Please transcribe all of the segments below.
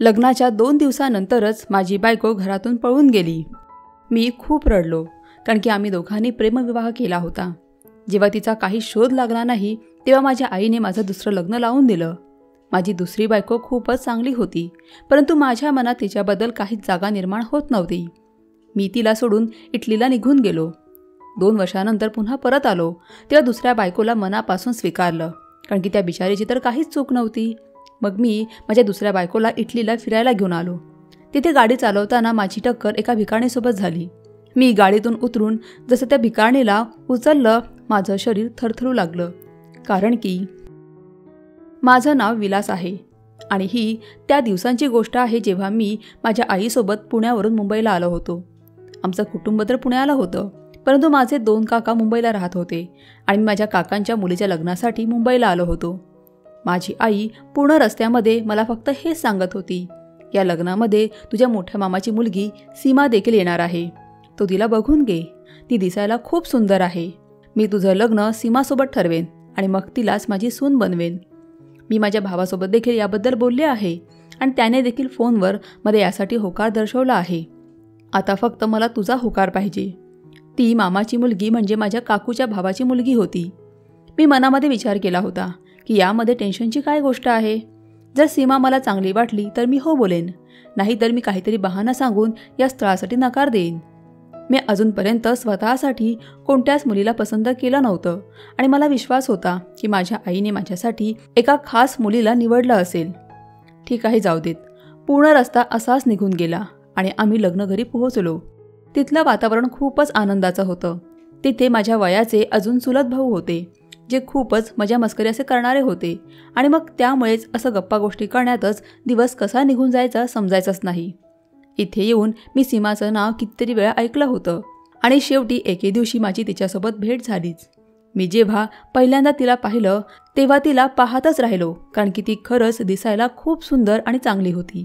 लग्नाच्या 2 दिवसानंतरच माझी बायको घरातून पळून गेली. मी खूप रडलो, कारण की आम्ही दोघांनी प्रेमविवाह केला होता. जेव्हा तिचा काही शोध लागला नाही तेव्हा माझ्या आईने माझं दुसरं लग्न लावून दिलं. माझी दुसरी बायको खूपच चांगली होती, परंतु माझ्या मनात तिच्याबद्दल काहीच जागा निर्माण होत नव्हती. मी तिला सोडून इटलीला निघून गेलो. 2 वर्षानंतर पुन्हा परत आलो तेव्हा दुसऱ्या बायकोला मनापासून स्वीकारलं, कारण की त्या बिचारीची तर काहीच चूक नव्हती. मग मी माझ्या दुसऱ्या बायकोला इटलीला फिरायला घेऊन आलो. तिथे गाडी चालवताना माझी टक्कर एका भिकाणीसोबत झाली. मी गाडीतून उतरून जसं त्या भिकाणीला उचललं, माझं शरीर थरथरू लागलं, कारण की माझं नाव विलास आहे आणि ही त्या दिवसांची गोष्ट आहे जेव्हा मी माझ्या आईसोबत पुण्यावरून मुंबईला आलो होतो. आमचं कुटुंब तर पुण्याला होतं, परंतु माझे 2 काका मुंबईला राहत होते आणि मी माझ्या काकांच्या मुलीच्या लग्नासाठी मुंबईला आलो होतो. माझी आई पूर्ण रस्त्यामध्ये मला फक्त हेच सांगत होती, या लग्नामध्ये तुझ्या मोठ्या मामाची मुलगी सीमा देखील येणार आहे. तो तिला बघून घे, ती दिसायला खूप सुंदर आहे. मी तुझं लग्न सीमासोबत ठरवेन आणि मग तिलाच माझी सून बनवेन. मी माझ्या भावासोबत देखील याबद्दल बोलले आहे आणि त्याने देखील फोनवर मला यासाठी होकार दर्शवला आहे. आता फक्त मला तुझा होकार पाहिजे. ती मामाची मुलगी म्हणजे माझ्या काकूच्या भावाची मुलगी होती. मी मनामध्ये विचार केला होता की यामध्ये टेन्शनची काय गोष्ट आहे. जर सीमा मला चांगली वाटली तर मी हो बोलेन, नाहीतर मी काहीतरी बहाणा सांगून या स्थळासाठी नकार देईन. मी अजूनपर्यंत स्वतःसाठी कोणत्याच मुलीला पसंत केलं नव्हतं आणि मला विश्वास होता की माझ्या आईने माझ्यासाठी एका खास मुलीला निवडलं असेल. ठीक आहे, जाऊ देत. पूर्ण रस्ता असाच निघून गेला आणि आम्ही लग्नघरी पोहोचलो. तिथलं वातावरण खूपच आनंदाचं होतं. तिथे माझ्या वयाचे अजून चुलत भाऊ होते, जे खूपच मजा मस्करी असे करणारे होते आणि मग त्यामुळेच असं गप्पा गोष्टी करण्यातच दिवस कसा निघून जायचा समजायचंच नाही. इथे येऊन मी सीमाचं नाव कितीतरी वेळा ऐकलं होतं आणि शेवटी एके दिवशी माझी तिच्यासोबत भेट झालीच. मी जेव्हा पहिल्यांदा तिला पाहिलं तेव्हा तिला पाहतच राहिलो, कारण की ती खरंच दिसायला खूप सुंदर आणि चांगली होती.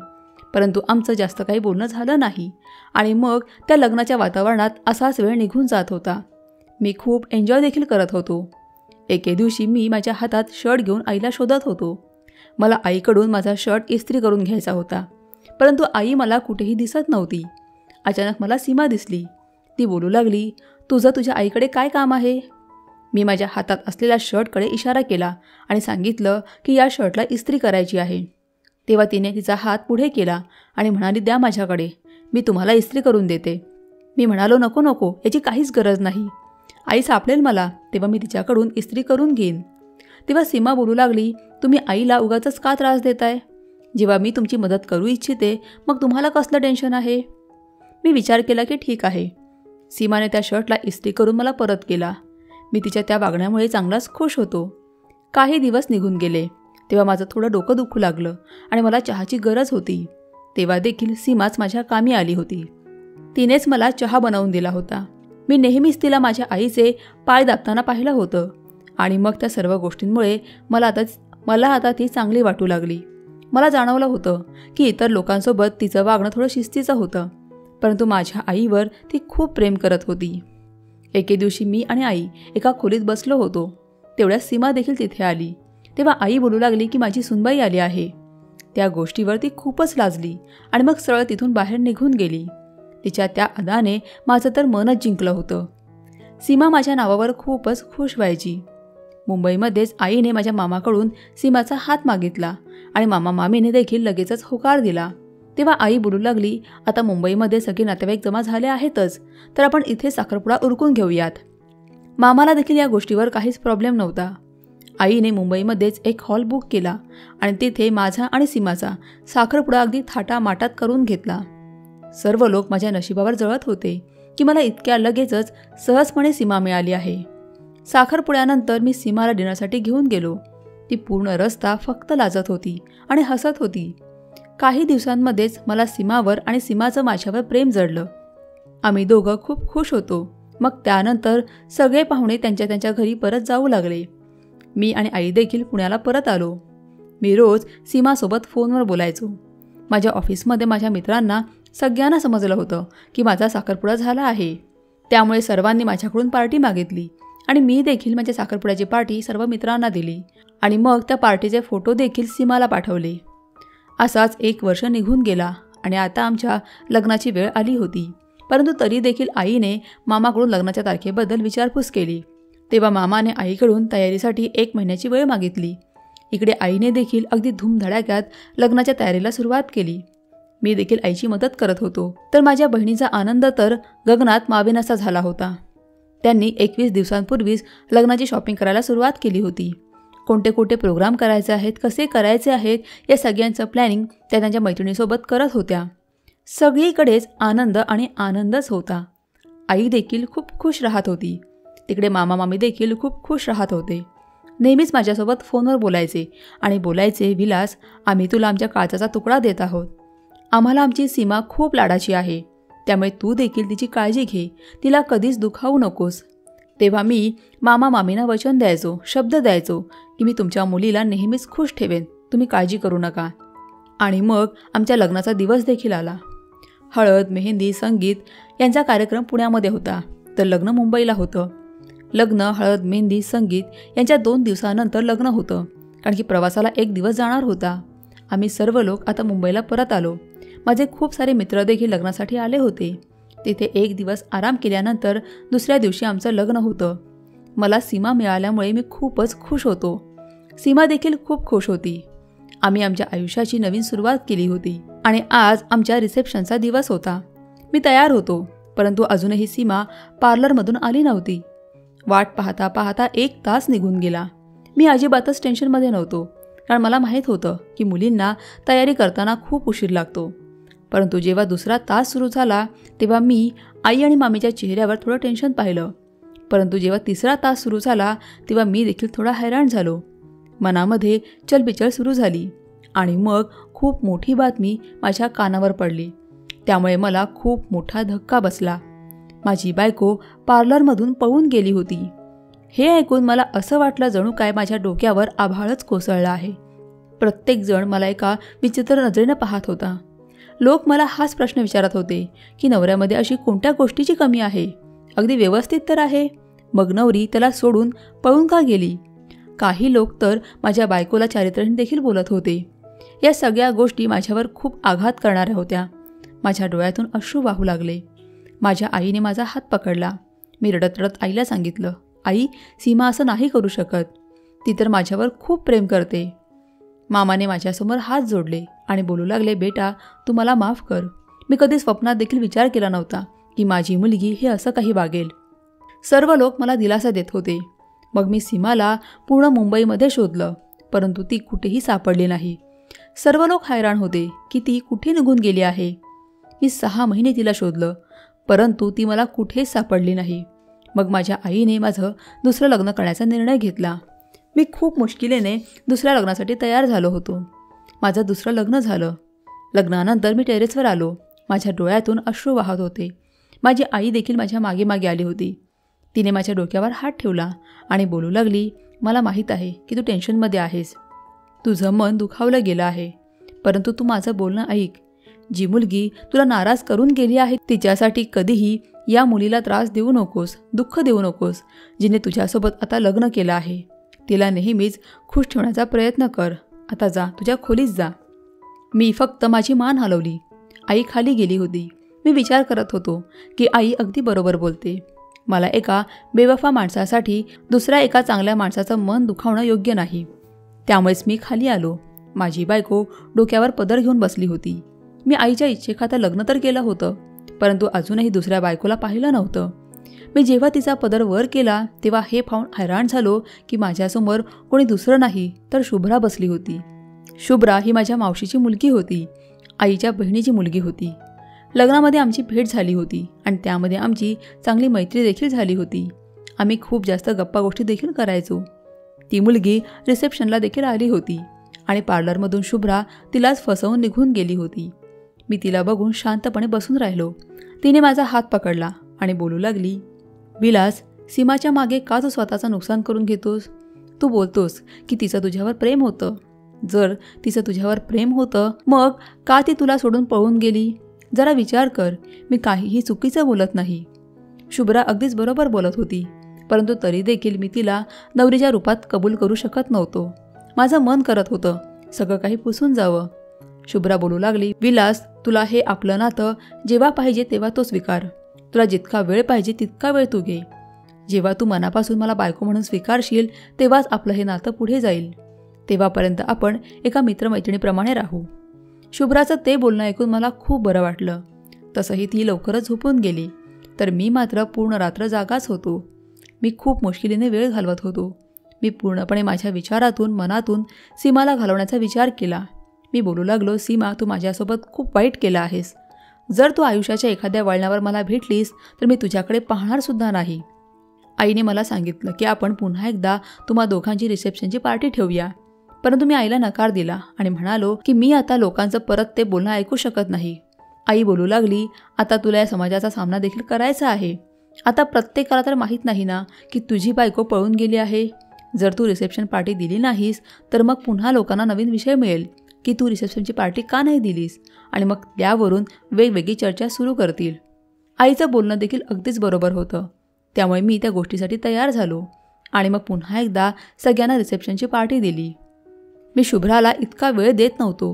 परंतु आमचं जास्त काही बोलणं झालं नाही आणि मग त्या लग्नाच्या वातावरणात असाच वेळ निघून जात होता. मी खूप एन्जॉय देखील करत होतो. एके दिवशी मी माझ्या हातात शर्ट घेऊन आईला शोधत होतो. मला आईकडून माझा शर्ट इस्त्री करून घ्यायचा होता, परंतु आई मला कुठेही दिसत नव्हती. अचानक मला सीमा दिसली. ती बोलू लागली, तुझं तुझ्या आईकडे काय काम आहे? मी माझ्या हातात असलेल्या शर्टकडे इशारा केला आणि सांगितलं की या शर्टला इस्त्री करायची आहे. तेव्हा तिने तिचा हात पुढे केला आणि म्हणाली, द्या माझ्याकडे, मी तुम्हाला इस्त्री करून देते. मी म्हणालो, नको नको, याची काहीच गरज नाही. आई सापडेल मला, तेव्हा मी तिच्याकडून इस्त्री करून घेईन. तेव्हा सीमा बोलू लागली, तुम्ही आईला उगाचच का त्रास देताय? जेव्हा मी तुमची मदत करू इच्छिते मग तुम्हाला कसलं टेन्शन आहे? मी विचार केला की ठीक आहे. सीमाने त्या शर्टला इस्त्री करून मला परत केला. मी तिच्या त्या वागण्यामुळे चांगलाच खुश होतो. काही दिवस निघून गेले तेव्हा माझं थोडं डोकं दुखू लागलं आणि मला चहाची गरज होती. तेव्हा देखील सीमाच माझ्या कामी आली होती. तिनेच मला चहा बनवून दिला होता. मी नेहमीच तिला माझ्या आईचे पाय दाबताना पाहिलं होतं आणि मग त्या सर्व गोष्टींमुळे मला आता ती चांगली वाटू लागली. मला जाणवलं होतं की इतर लोकांसोबत तिचं वागणं थोडं शिस्तीचं होतं, परंतु माझ्या आईवर ती खूप प्रेम करत होती. एके दिवशी मी आणि आई एका खोलीत बसलो होतो. तेवढ्यात सीमा देखील तिथे आली. तेव्हा आई बोलू लागली की माझी सुनबाई आली आहे. त्या गोष्टीवर ती खूपच लाजली आणि मग सरळ तिथून बाहेर निघून गेली. तिच्या त्या अदाने माझं तर मनच जिंकलं होतं. सीमा माझ्या नावावर खूपच खुश व्हायची. मुंबईमध्येच आईने माझ्या मामाकडून सीमाचा हात मागितला आणि मामा मामीने देखील लगेचच होकार दिला. तेव्हा आई बोलू लागली, आता मुंबईमध्ये सगळे नातेवाईक जमा झाले आहेतच, तर आपण इथे साखरपुडा उरकून घेऊयात. मामाला देखील या गोष्टीवर काहीच प्रॉब्लेम नव्हता. आईने मुंबईमध्येच एक हॉल बुक केला आणि तिथे माझा आणि सीमाचा साखरपुडा अगदी थाटामाटात करून घेतला. सर्व लोक माझ्या नशिबावर जळत होते की मला इतक्या लगेचच सहजपणे सीमा मिळाली आहे. साखरपुड्यानंतर मी सीमाला डिनरसाठी घेऊन गेलो. ती पूर्ण रस्ता फक्त लाजत होती आणि हसत होती. काही दिवसांमध्येच मला सीमावर आणि सीमाचं माझ्यावर प्रेम जडलं. आम्ही दोघं खूप खुश होतो. मग त्यानंतर सगळे पाहुणे त्यांच्या त्यांच्या घरी परत जाऊ लागले. मी आणि आई देखील पुण्याला परत आलो. मी रोज सीमासोबत फोनवर बोलायचो. माझ्या ऑफिसमध्ये माझ्या मित्रांना सगळ्यांना समजलं होतं की माझा साखरपुडा झाला आहे. त्यामुळे सर्वांनी माझ्याकडून पार्टी मागितली आणि मी देखील माझ्या साखरपुड्याची पार्टी सर्व मित्रांना दिली आणि मग त्या पार्टीचे फोटो देखील सीमाला पाठवले. असाच 1 वर्ष निघून गेला आणि आता आमच्या लग्नाची वेळ आली होती. परंतु तरी देखील आईने मामाकडून लग्नाच्या तारखेबद्दल विचारपूस केली. तेव्हा मामाने आईकडून तयारीसाठी 1 महिन्याची वेळ मागितली. इकडे आईने देखील अगदी धूमधडाक्यात लग्नाच्या तयारीला सुरुवात केली. मी देखील आईची मदत करत होतो. तर माझ्या बहिणीचा आनंद तर गगनात मावेनासा झाला होता. त्यांनी 21 दिवसांपूर्वीच लग्नाची शॉपिंग करायला सुरुवात केली होती. कोणते कोणते प्रोग्राम करायचे आहेत, कसे करायचे आहेत, या सगळ्यांचं प्लॅनिंग त्या त्यांच्या मैत्रिणीसोबत करत होत्या. सगळीकडेच आनंद आणि आनंदच होता. आई देखील खूप खुश राहत होती. तिकडे मामा मामी देखील खूप खुश राहत होते. नेहमीच माझ्यासोबत फोनवर बोलायचे आणि बोलायचे, विलास, आम्ही तुला आमच्या काळजाचा तुकडा देत आहोत. आम्हाला आमची सीमा खूप लाडाची आहे, त्यामुळे तू देखील तिची काळजी घे, तिला कधीच दुखावू नकोस. तेव्हा मी मामा मामींना वचन द्यायचो, शब्द द्यायचो की मी तुमच्या मुलीला नेहमीच खुश ठेवेन, तुम्ही काळजी करू नका. आणि मग आमच्या लग्नाचा दिवस देखील आला. हळद, मेहंदी, संगीत यांचा कार्यक्रम पुण्यामध्ये होता, तर लग्न मुंबईला होतं. लग्न, हळद, मेहंदी, संगीत यांच्या 2 दिवसानंतर लग्न होतं, कारण की प्रवासाला 1 दिवस जाणार होता. आम्ही सर्व लोक आता मुंबईला परत आलो. माझे खूप सारे मित्र देखील लग्नासाठी आले होते. तिथे 1 दिवस आराम केल्यानंतर दुसऱ्या दिवशी आमचं लग्न होतं. मला सीमा मिळाल्यामुळे मी खूपच खुश होतो. सीमा देखील खूप खुश होती. आम्ही आमच्या आयुष्याची नवीन सुरुवात केली होती आणि आज आमच्या रिसेप्शनचा दिवस होता. मी तयार होतो, परंतु अजूनही सीमा पार्लरमधून आली नव्हती. वाट पाहता पाहता 1 तास निघून गेला. मी अजिबातच टेन्शनमध्ये नव्हतो, कारण मला माहीत होतं की मुलींना तयारी करताना खूप उशीर लागतो. परंतु जेव्हा दुसरा तास सुरू झाला तेव्हा मी आई आणि मामीच्या चेहऱ्यावर थोडं टेन्शन पाहिलं. परंतु जेव्हा तिसरा तास सुरू झाला तेव्हा मी देखील थोडा हैराण झालो. मनामध्ये चलबिचल सुरू झाली आणि मग खूप मोठी बातमी माझ्या कानावर पडली. त्यामुळे मला खूप मोठा धक्का बसला. माझी बायको पार्लरमधून पळून गेली होती. हे ऐकून मला असं वाटलं जणू काय माझ्या डोक्यावर आभाळच कोसळलं आहे. प्रत्येकजण मला एका विचित्र नजरेनं पाहत होता. लोक मला हाच प्रश्न विचारत होते की नवऱ्यामध्ये अशी कोणत्या गोष्टीची कमी आहे, अगदी व्यवस्थित तर आहे, मग नवरी त्याला सोडून पळून का गेली. काही लोक तर माझ्या बायकोला चारित्र्यहीन देखील बोलत होते. या सगळ्या गोष्टी माझ्यावर खूप आघात करणाऱ्या होत्या. माझ्या डोळ्यातून अश्रू वाहू लागले. माझ्या आईने माझा हात पकडला. मी रडत रडत आईला सांगितलं, आई, सीमा असं नाही करू शकत, ती तर माझ्यावर खूप प्रेम करते. मामाने माझ्यासमोर हात जोडले आणि बोलू लागले, बेटा, तू मला माफ कर. मी कधी स्वप्नात देखील विचार केला नव्हता की माझी मुलगी हे असं काही वागेल. सर्व लोक मला दिलासा देत होते. मग मी सीमाला पूर्ण मुंबईमध्ये शोधलं, परंतु ती कुठेही सापडली नाही. सर्व लोक हैराण होते की ती कुठे निघून गेली आहे. मी 6 महिने तिला शोधलं, परंतु ती मला कुठेच सापडली नाही. मग माझ्या आईने माझं दुसरं लग्न करण्याचा निर्णय घेतला. मी खूप मुश्किलीने दुसऱ्या लग्नासाठी तयार झालो होतो. माझं दुसरं लग्न झालं. लग्नानंतर मी टेरेसवर आलो. माझ्या डोळ्यातून अश्रू वाहत होते. माझी आई देखील माझ्या मागे मागे आली होती. तिने माझ्या डोक्यावर हात ठेवला आणि बोलू लागली, मला माहीत आहे की तू टेन्शनमध्ये आहेस, तुझं मन दुखावलं गेलं आहे, परंतु तू माझं बोलणं ऐक. जी मुलगी तुला नाराज करून गेली आहे तिच्यासाठी कधीही या मुलीला त्रास देऊ नकोस, दुःख देऊ नकोस. जिने तुझ्यासोबत आता लग्न केलं आहे तिला नेहमीच खुश ठेवण्याचा प्रयत्न कर. आता जा, तुझ्या खोलीत जा. मी फक्त माझी मान हलवली. आई खाली गेली होती. मी विचार करत होतो की आई अगदी बरोबर बोलते. मला एका बेवफा माणसासाठी दुसऱ्या एका चांगल्या माणसाचं मन दुखावणं योग्य नाही. त्यामुळेच मी खाली आलो. माझी बायको डोक्यावर पदर घेऊन बसली होती. मी आईच्या इच्छेखातर लग्न तर केलं होतं, परंतु अजूनही दुसऱ्या बायकोला पाहिलं नव्हतं. मी जेव्हा तिचा पदर वर केला तेव्हा हे पाहून हैराण झालो की माझ्यासमोर कोणी दुसरं नाही तर शुभ्रा बसली होती. शुभ्रा ही माझ्या मावशीची मुलगी होती, आईच्या बहिणीची मुलगी होती. लग्नामध्ये आमची भेट झाली होती आणि त्यामध्ये आमची चांगली मैत्री देखील झाली होती. आम्ही खूप जास्त गप्पा गोष्टी देखील करायचो. ती मुलगी रिसेप्शनला देखील आली होती आणि पार्लरमधून शुभ्रा तिलाच फसवून निघून गेली होती. मी तिला बघून शांतपणे बसून राहिलो. तिने माझा हात पकडला आणि बोलू लागली, विलास, सीमाच्या मागे का तू स्वतःचं नुकसान करून घेतोस? तू बोलतोस की तिचं तुझ्यावर प्रेम होतं. जर तिचं तुझ्यावर प्रेम होतं मग का ती तुला सोडून पळून गेली? जरा विचार कर. मी काहीही चुकीचं बोलत नाही. शुभ्रा अगदीच बरोबर बोलत होती, परंतु तरी देखील मी तिला नवरीच्या रूपात कबूल करू शकत नव्हतो. माझं मन करत होतं सगळं काही पुसून जावं. शुभ्रा बोलू लागली, विलास, तुला हे आपलं नातं जेव्हा पाहिजे तेव्हा तो स्वीकार. तुला जितका वेळ पाहिजे तितका वेळ तू घे. जेव्हा तू मनापासून मला बायको म्हणून स्वीकारशील तेव्हाच आपलं हे नातं पुढे जाईल. तेव्हापर्यंत आपण एका मित्रमैत्रिणीप्रमाणे राहू. शुभ्राचं ते बोलणं ऐकून मला खूप बरं वाटलं. तसंही ती लवकरच झोपून गेली, तर मी मात्र पूर्ण रात्र जागाच होतो. मी खूप मुश्किलीने वेळ घालवत होतो. मी पूर्णपणे माझ्या विचारातून, मनातून सीमाला घालवण्याचा विचार केला. मी बोलू लागलो, सीमा, तू माझ्यासोबत खूप वाईट केलं आहेस. जर तू आयुष्याच्या एखाद्या वळणावर मला भेटलीस तर मी तुझ्याकडे पाहणारसुद्धा नाही. आईने मला सांगितलं की आपण पुन्हा एकदा तुम्हा दोघांची रिसेप्शनची पार्टी ठेवूया, परंतु मी आईला नकार दिला आणि म्हणालो की मी आता लोकांचं परत ते बोलणं ऐकू शकत नाही. आई बोलू लागली, आता तुला या समाजाचा सामना देखील करायचा आहे. आता प्रत्येकाला तर माहीत नाही ना की तुझी बायको पळून गेली आहे. जर तू रिसेप्शन पार्टी दिली नाहीस तर मग पुन्हा लोकांना नवीन विषय मिळेल की तू रिसेप्शनची पार्टी का नाही दिलीस, आणि मग त्यावरून वेगवेगळी चर्चा सुरू करतील. आईचं बोलणं देखील अगदीच बरोबर होतं. त्यामुळे मी त्या गोष्टीसाठी तयार झालो आणि मग पुन्हा एकदा सगळ्यांना रिसेप्शनची पार्टी दिली. मी शुभ्राला इतका वेळ देत नव्हतो,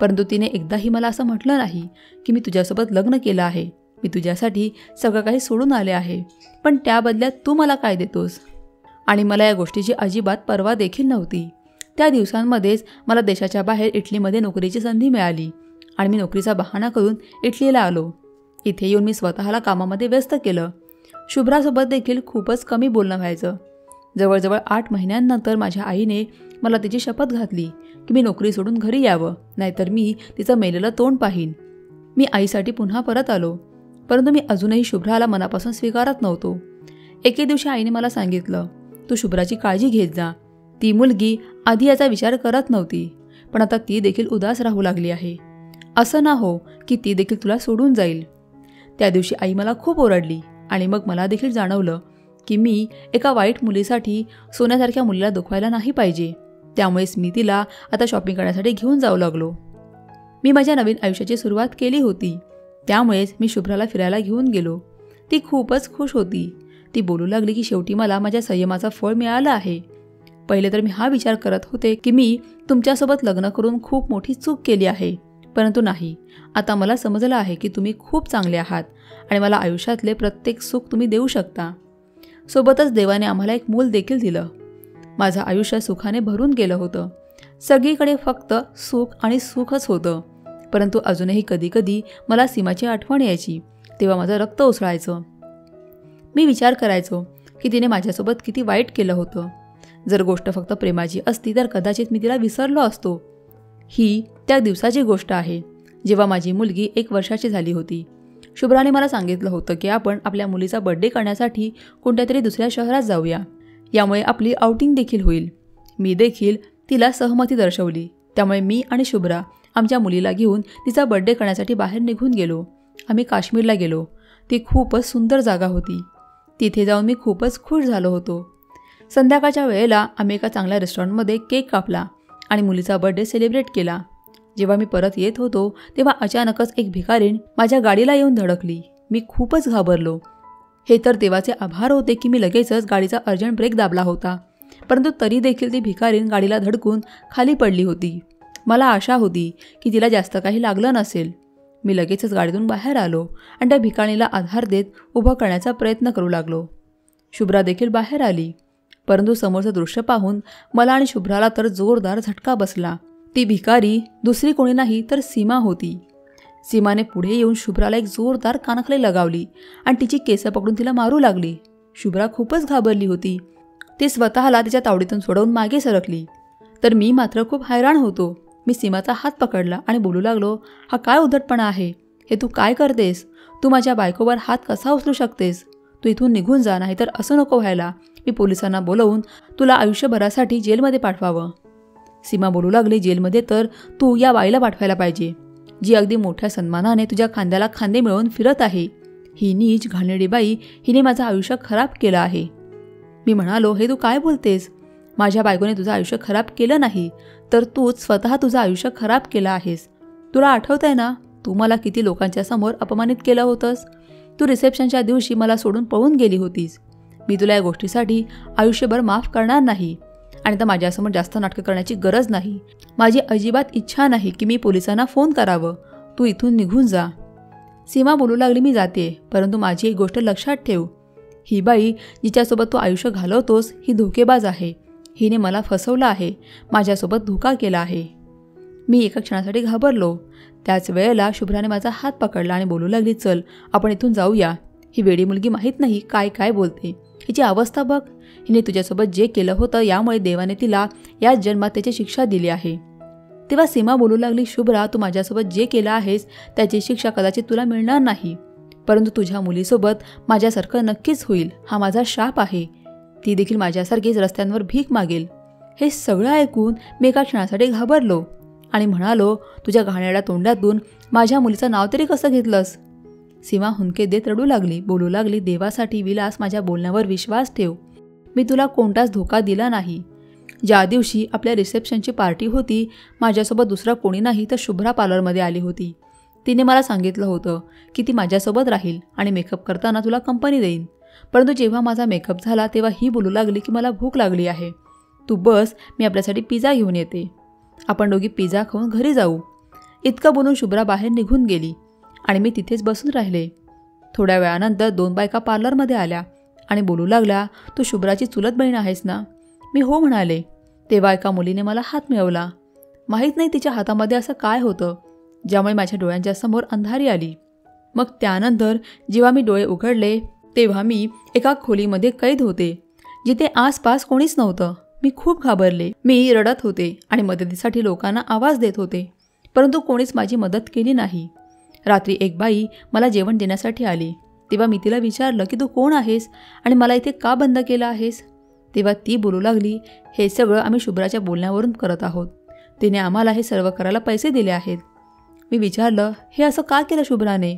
परंतु तिने एकदाही मला असं म्हटलं नाही की मी तुझ्यासोबत लग्न केलं आहे, मी तुझ्यासाठी सगळं काही सोडून आले आहे, पण त्या बदल्यात तू मला काय देतोस. आणि मला या गोष्टीची अजिबात पर्वा देखील नव्हती. त्या दिवसांमध्येच मला देशाच्या बाहेर इटलीमध्ये नोकरीची संधी मिळाली आणि मी नोकरीचा बहाणा करून इटलीला आलो. इथे येऊन मी स्वतःला कामामध्ये व्यस्त केलं. शुभ्रासोबत देखील खूपच कमी बोलणं व्हायचं. जवळजवळ 8 महिन्यांनंतर माझ्या आईने मला तिची शपथ घातली की मी नोकरी सोडून घरी यावं, नाहीतर मी तिचं मेलेलं तोंड पाहीन. मी आईसाठी पुन्हा परत आलो, परंतु मी अजूनही शुभ्राला मनापासून स्वीकारत नव्हतो. एके दिवशी आईने मला सांगितलं, तू शुभ्राची काळजी घेत जा. ती मुलगी आधी याचा विचार करत नव्हती, पण आता ती देखील उदास राहू लागली आहे. असं ना हो की ती देखील तुला सोडून जाईल. त्या दिवशी आई मला खूप ओरडली आणि मग मला देखील जाणवलं की मी एका वाईट मुलीसाठी सोन्यासारख्या मुलीला दुखवायला नाही पाहिजे. त्यामुळेच मी तिला आता शॉपिंग करण्यासाठी घेऊन जाऊ लागलो. मी माझ्या नवीन आयुष्याची सुरुवात केली होती, त्यामुळेच मी शुभ्राला फिरायला घेऊन गेलो. ती खूपच खुश होती. ती बोलू लागली की शेवटी मला माझ्या संयमाचं फळ मिळालं आहे. पहिले तर मी हा विचार करत होते की मी तुमच्यासोबत लग्न करून खूप मोठी चूक केली आहे, परंतु नाही, आता मला समजलं आहे की तुम्ही खूप चांगले आहात आणि मला आयुष्यातले प्रत्येक सुख तुम्ही देऊ शकता. सोबतच देवाने आम्हाला एक मूल देखील दिलं. माझं आयुष्य सुखाने भरून गेलं होतं. सगळीकडे फक्त सुख आणि सुखच होतं. परंतु अजूनही कधीकधी मला सीमाची आठवण यायची, तेव्हा माझं रक्त उसळायचं. मी विचार करायचो की तिने माझ्यासोबत किती वाईट केलं होतं. जर गोष्ट फक्त प्रेमाची असती तर कदाचित मी तिला विसरलो असतो. ही त्या दिवसाची गोष्ट आहे जेव्हा माझी मुलगी 1 वर्षाची झाली होती. शुभ्राने मला सांगितलं होतं की आपण आपल्या मुलीचा बर्थडे करण्यासाठी कोणत्यातरी दुसऱ्या शहरात जाऊया, यामुळे आपली आउटिंग देखील होईल. मी देखील तिला सहमती दर्शवली. त्यामुळे मी आणि शुभ्रा आमच्या मुलीला घेऊन तिचा बर्थडे करण्यासाठी बाहेर निघून गेलो. आम्ही काश्मीरला गेलो. ती खूपच सुंदर जागा होती. तिथे जाऊन मी खूपच खुश झालो होतो. संध्याकाळच्या वेळेला आम्ही एका चांगल्या रेस्टॉरंटमध्ये केक कापला आणि मुलीचा बर्थडे सेलिब्रेट केला. जेव्हा मी परत येत होतो तेव्हा अचानकच एक भिकारीण माझ्या गाडीला येऊन धडकली. मी खूपच घाबरलो. हे तर देवाचे आभार होते की मी लगेचच गाडीचा अर्जंट ब्रेक दाबला होता, परंतु तरी देखील ती भिकारीण गाडीला धडकून खाली पडली होती. मला आशा होती की तिला जास्त काही लागलं नसेल. मी लगेचच गाडीतून बाहेर आलो आणि त्या भिकाणीला आधार देत उभं करण्याचा प्रयत्न करू लागलो. शुभ्रा देखील बाहेर आली, परंतु समोरचं दृश्य पाहून मला आणि शुभ्राला तर जोरदार झटका बसला. ती भिकारी दुसरी कोणी नाही तर सीमा होती. सीमाने पुढे येऊन शुभ्राला एक जोरदार कानाखाली लगावली आणि तिची केस पकडून तिला मारू लागली. शुभ्रा खूपच घाबरली होती. ती स्वतःला तिच्या तावडीतून सोडवून मागे सरकली, तर मी मात्र खूप हैराण होतो. मी सीमाचा हात पकडला आणि बोलू लागलो, हा काय उद्धटपणा आहे? हे तू काय करतेस? तू माझ्या बायकोवर हात कसा उचलू शकतेस? तू इथून निघून जा, नाही तर असं नको व्हायला. मी पोलिसांना बोलवून तुला आयुष्यभरासाठी जेलमध्ये पाठवावं. सीमा बोलू लागली, जेलमध्ये तर तू या बाईला पाठवायला पाहिजे, जी अगदी मोठ्या सन्मानाने तुझ्या खांद्याला खांदे मिळवून फिरत आहे. ही नीच घाणेरडी बाई हिने माझं आयुष्य खराब केलं आहे. मी म्हणालो, हे तू काय बोलतेस? माझ्या बायकोने तुझं आयुष्य खराब केलं नाही, तर तूच स्वतः तुझं आयुष्य खराब केलं आहेस. तुला आठवतंय ना, तू मला किती लोकांच्या समोर अपमानित केलं होतंस? तू रिसेप्शनच्या दिवशी मला सोडून पळून गेली होतीस. मी तुला या गोष्टीसाठी आयुष्यभर माफ करणार नाही आणि आता माझ्यासमोर जास्त नाटकं करण्याची गरज नाही. माझी अजिबात इच्छा नाही की मी पोलिसांना फोन करावं. तू इथून निघून जा. सीमा बोलू लागली, मी जाते, परंतु माझी एक गोष्ट लक्षात ठेव. ही बाई जिच्यासोबत तू आयुष्य घालवतोस ही धोकेबाज आहे. हिने मला फसवलं आहे, माझ्यासोबत धोका केला आहे. मी एका क्षणासाठी घाबरलो. त्याच वेळेला शुभ्राने माझा हात पकडला आणि बोलू लागली, चल आपण इथून जाऊया. ही वेडी मुलगी माहीत नाही काय काय बोलते. हिची अवस्था बघ. हिने तुझ्यासोबत जे केलं होतं यामुळे देवाने तिला याच जन्मात त्याची शिक्षा दिली आहे. तेव्हा सीमा बोलू लागली, शुभ्रा, तू माझ्यासोबत जे केलं आहेस त्याची शिक्षा कदाचित तुला मिळणार नाही, परंतु तुझ्या मुलीसोबत माझ्यासारखं नक्कीच होईल. हा माझा शाप आहे. ती देखील माझ्यासारखीच रस्त्यांवर भीक मागेल. हे सगळं ऐकून मी एका क्षणासाठी घाबरलो आणि म्हणालो, तुझ्या घाणेरड्या तोंडातून माझ्या मुलीचं नाव तरी कसं घेतलंस? सीमा हुंदके देत रडू लागली. बोलू लागली, देवासाठी विलास माझ्या बोलण्यावर विश्वास ठेव. मी तुला कोणताच धोका दिला नाही. ज्या दिवशी आपल्या रिसेप्शनची पार्टी होती माझ्यासोबत दुसरा कोणी नाही तर शुभ्रा पार्लरमध्ये आली होती. तिने मला सांगितलं होतं की ती माझ्यासोबत राहील आणि मेकअप करताना तुला कंपनी देईन. परंतु जेव्हा माझा मेकअप झाला तेव्हा ही बोलू लागली की मला भूक लागली आहे, तू बस, मी आपल्यासाठी पिझ्झा घेऊन येते. आपण दोघी पिझ्झा खाऊन घरी जाऊ. इतकं बोलून शुभ्रा बाहेर निघून गेली आणि मी तिथेच बसून राहिले. थोड्या वेळानंतर 2 बायका पार्लरमध्ये आल्या आणि बोलू लागल्या, तू शुभ्राची चुलत बहीण आहेस ना? मी हो म्हणाले. तेव्हा एका मुलीने मला हात मिळवला. माहीत नाही तिच्या हातामध्ये असं काय होतं ज्यामुळे माझ्या डोळ्यांच्या समोर अंधारी आली. मग त्यानंतर जेव्हा मी डोळे उघडले तेव्हा मी एका खोलीमध्ये कैद होते जिथे आसपास कोणीच नव्हतं. मी खूप घाबरले. मी रडत होते आणि मदतीसाठी लोकांना आवाज देत होते, परंतु कोणीच माझी मदत केली नाही. रात्री एक बाई मला जेवण देण्यासाठी आली. तेव्हा मी तिला विचारलं की तू कोण आहेस आणि मला इथे का बंद केलं आहेस? तेव्हा ती बोलू लागली, हे सगळं आम्ही शुभ्राच्या बोलण्यावरून करत आहोत. तिने आम्हाला हे सर्व करायला पैसे दिले आहेत. मी विचारलं, हे असं का केलं शुभ्राने?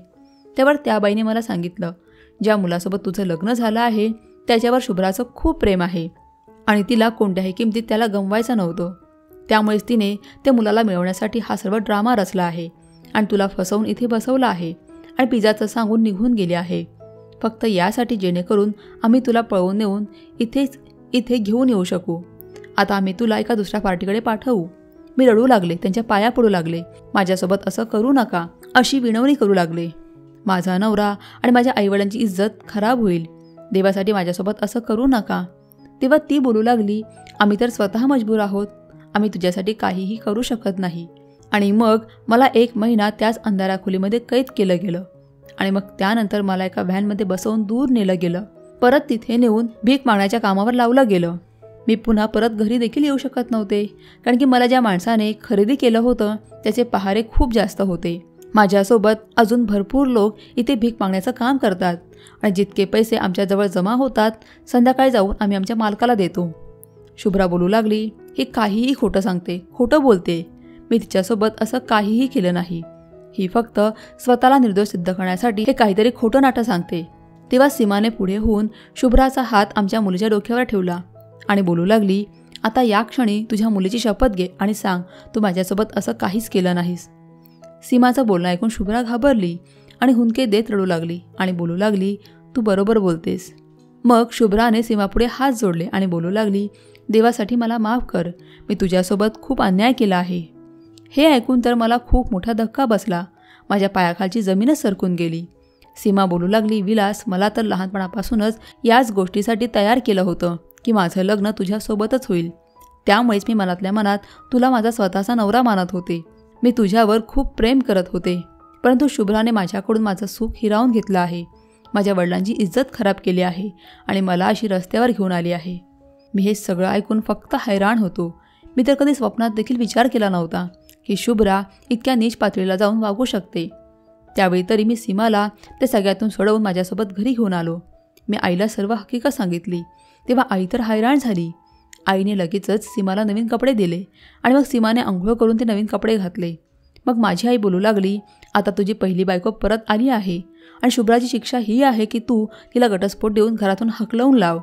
त्यावर त्या बाईने मला सांगितलं, ज्या मुलासोबत तुझं लग्न झालं आहे त्याच्यावर शुभ्राचं खूप प्रेम आहे आणि तिला कोणत्याही किमतीत त्याला गमवायचं नव्हतं. त्यामुळेच तिने त्या मुलाला मिळवण्यासाठी हा सर्व ड्रामा रचला आहे आणि तुला फसवून इथे बसवलं आहे आणि पिझ्झाचं सांगून निघून गेले आहे, फक्त यासाठी जेणेकरून आम्ही तुला पळवून नेऊन इथे घेऊन येऊ शकू. आता आम्ही तुला एका दुसऱ्या पार्टीकडे पाठवू. मी रडू लागले, त्यांच्या पाया पडू लागले. माझ्यासोबत असं करू नका अशी विनवणी करू लागले. माझा नवरा आणि माझ्या आईवडिलांची इज्जत खराब होईल. देवासाठी माझ्यासोबत असं करू नका. तेव्हा ती बोलू लागली, आम्ही तर स्वतः मजबूर आहोत. आम्ही तुझ्यासाठी काहीही करू शकत नाही. आणि मग मला 1 महिना त्याच अंधाऱ्या खोलीमध्ये कैद केलं गेलं आणि मग त्यानंतर मला एका व्हॅनमध्ये बसवून दूर नेलं गेलं. परत तिथे नेऊन भीक मागण्याच्या कामावर लावलं गेलं. मी पुन्हा परत घरी देखील येऊ शकत नव्हते, कारण की मला ज्या माणसाने खरेदी केलं होतं त्याचे पहारे खूप जास्त होते. माझ्यासोबत अजून भरपूर लोक इथे भीक मागण्याचं काम करतात आणि जितके पैसे आमच्याजवळ जमा होतात संध्याकाळी जाऊन आम्ही आमच्या मालकाला देतो. शुभ्रा बोलू लागली, ही काहीही खोटं सांगते, खोटं बोलते. मी तिच्यासोबत असं काहीही केलं नाही. ही फक्त स्वतःला निर्दोष सिद्ध करण्यासाठी हे काहीतरी खोटं नाटक सांगते. तेव्हा सीमाने पुढे होऊन शुभ्राचा हात आमच्या मुलीच्या डोक्यावर ठेवला आणि बोलू लागली, आता या क्षणी तुझ्या मुलीची शपथ घे आणि सांग तू माझ्यासोबत असं काहीच केलं नाहीस. सीमाचं बोलणं ऐकून शुभ्रा घाबरली आणि हुंदके देत रडू लागली आणि बोलू लागली, तू बरोबर बोलतेस. मग शुभ्राने सीमापुढे हात जोडले आणि बोलू लागली, देवासाठी मला माफ कर. मी तुझ्यासोबत खूप अन्याय केला आहे. हे ऐकून तर मला खूप मोठा धक्का बसला. माझ्या पायाखालची जमीनच सरकून गेली. सीमा बोलू लागली, विलास, मला तर लहानपणापासूनच याच गोष्टीसाठी तयार केलं होतं की माझं लग्न तुझ्यासोबतच होईल. त्यामुळेच मी मनातल्या मनात तुला माझा स्वतःचा नवरा मानत होते. मी तुझ्यावर खूप प्रेम करत होते, परंतु शुभ्राने माझ्याकडून माझं सुख हिरावून घेतलं आहे. माझ्या वडिलांची इज्जत खराब केली आहे आणि मला अशी रस्त्यावर घेऊन आली आहे. मी हे सगळं ऐकून फक्त हैराण होतो. मी तर कधी स्वप्नात देखील विचार केला नव्हता की शुभ्रा इतक्या नीच पातळीला जाऊन वागू शकते. त्यावेळी तरी मी सीमाला ते सगळ्यातून सोडवून माझ्यासोबत घरी घेऊन आलो. मी आईला सर्व हकीकत सांगितली. तेव्हा आई तर हैराण झाली. आईने लगेचच सीमाला नवीन कपडे दिले आणि मग सीमाने आंघोळ करून ते नवीन कपडे घातले. मग माझी आई बोलू लागली, आता तुझी पहिली बायको परत आली आहे आणि शुभ्राची शिक्षा ही आहे की तू तिला घटस्फोट देऊन घरातून हकलवून लाव.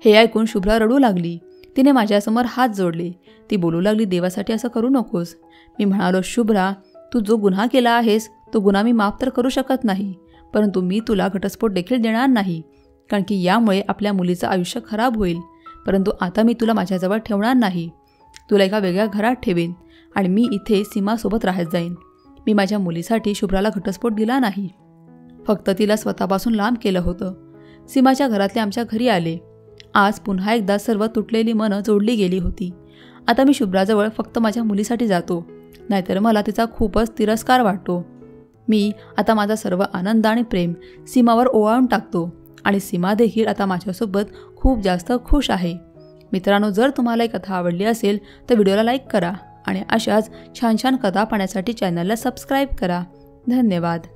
हे ऐकून शुभ्रा रडू लागली. तिने माझ्यासमोर हात जोडले. ती बोलू लागली, देवासाठी असं करू नकोस. मी म्हणालो, शुभ्रा, तू जो गुन्हा केला आहेस तो गुन्हा मी माफ तर करू शकत नाही, परंतु मी तुला घटस्फोट देखील देणार नाही, कारण की यामुळे आपल्या मुलीचं आयुष्य खराब होईल. परंतु आता मी तुला माझ्याजवळ ठेवणार नाही. तुला एका वेगळ्या घरात ठेवीन आणि मी इथे सीमासोबत राहत जाईन. मी माझ्या मुलीसाठी शुभ्राला घटस्फोट दिला नाही, फक्त तिला स्वतःपासून लांब केलं होतं. सीमाच्या घरातले आमच्या घरी आले. आज पुन्हा एकदा सर्व तुटलेली मनं जोडली गेली होती. आता मी शुभ्राजवळ फक्त माझ्या मुलीसाठी जातो, नाहीतर मला तिचा खूपच तिरस्कार वाटतो. मी आता माझा सर्व आनंद आणि प्रेम सीमावर ओवाळून टाकतो आणि सीमा देखील आता माझ्यासोबत खूप जास्त खुश आहे. मित्रांनो, जर तुम्हाला ही कथा आवडली असेल तर व्हिडिओला लाईक करा आणि अशाच छान छान कथा पाहण्यासाठी चॅनलला सबस्क्राईब करा. धन्यवाद.